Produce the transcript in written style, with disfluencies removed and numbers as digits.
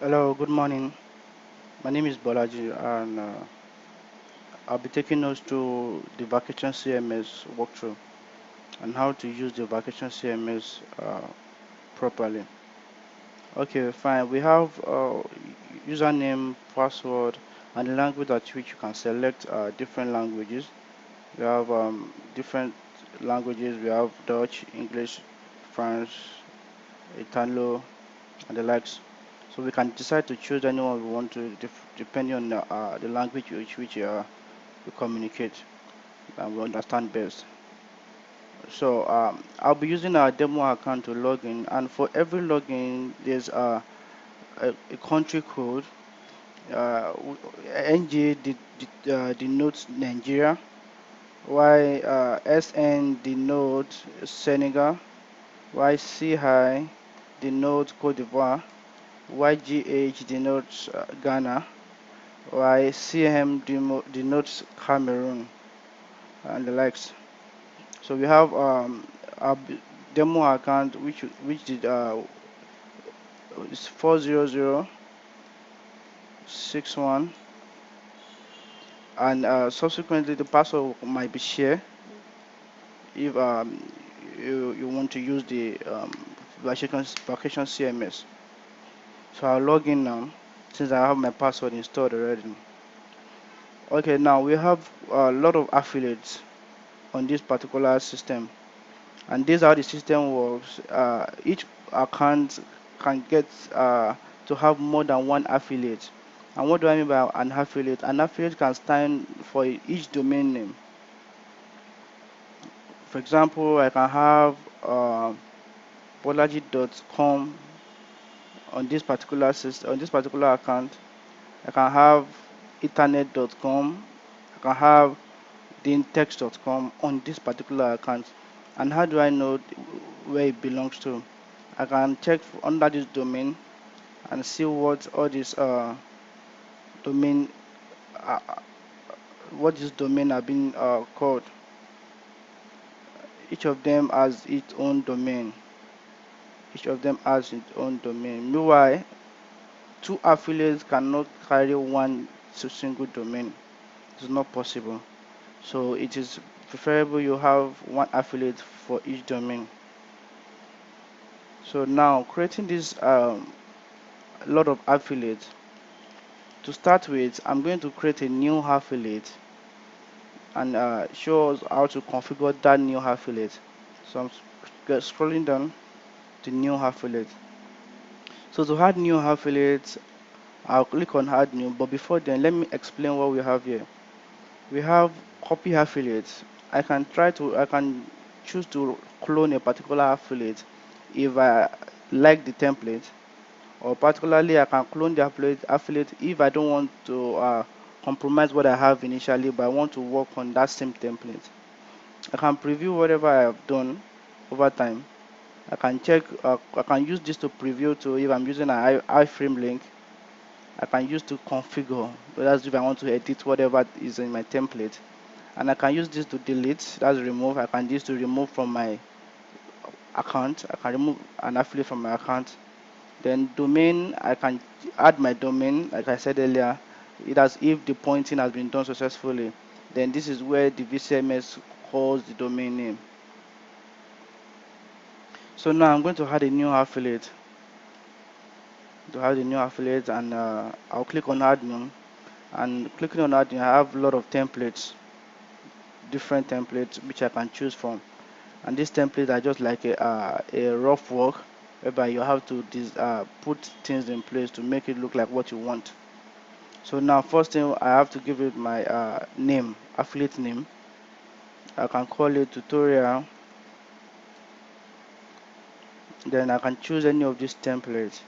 Hello, good morning. My name is Bolaji, and I'll be taking us to the vacation CMS walkthrough and how to use the vacation CMS properly. Okay, fine. We have username, password, and the language at which you can select different languages. We have different languages. We have Dutch, English, French, Italo, and the likes. So we can decide to choose anyone we want to, depending on the language which we communicate and we understand best. So I'll be using our demo account to log in, and for every login, there's a country code. NG denotes Nigeria, while SN denotes Senegal, while CI denotes Cote d'Ivoire, YGH denotes Ghana, while CM denotes Cameroon, and the likes. So we have our demo account which did is 40061, and subsequently the password might be shared if you want to use the vacation CMS. So I'll log in now since I have my password installed already. Okay, now we have a lot of affiliates on this particular system, and this is how the system works. Each account can get to have more than one affiliate. And what do I mean by an affiliate? An affiliate can stand for each domain name. For example, I can have bolaji.com on this particular system, on this particular account. I can have ethernet.com. I can have dintext.com on this particular account. And how do I know where it belongs to? I can check under this domain and see what all this domain uh, what this domain have been called. Each of them has its own domain. Each of them has its own domain. Meanwhile, two affiliates cannot carry one single domain. It's not possible. So it is preferable you have one affiliate for each domain. So now creating this lot of affiliates. To start with, I'm going to create a new affiliate and show us how to configure that new affiliate. So I'm scrolling down to new affiliate. So to add new affiliates, I'll click on add new, but before then, let me explain what we have here. We have copy affiliates. I can choose to clone a particular affiliate if I like the template, or particularly I can clone the affiliate if I don't want to compromise what I have initially, but I want to work on that same template. I can preview whatever I have done over time. I can check, I can use this to preview to if I'm using an iframe link. I can use to configure, that's if I want to edit whatever is in my template. And I can use this to delete, that's remove. I can use to remove from my account. I can remove an affiliate from my account. Then domain, I can add my domain, like I said earlier. It has if the pointing has been done successfully. Then this is where the VCMS calls the domain name. So now I'm going to add a new affiliate. And I'll click on add new. And clicking on add new, I have a lot of templates, different templates which I can choose from. And these templates are just like a rough work whereby you have to put things in place to make it look like what you want. So now first thing I have to give it my name, affiliate name. I can call it tutorial. Then I can choose any of these templates.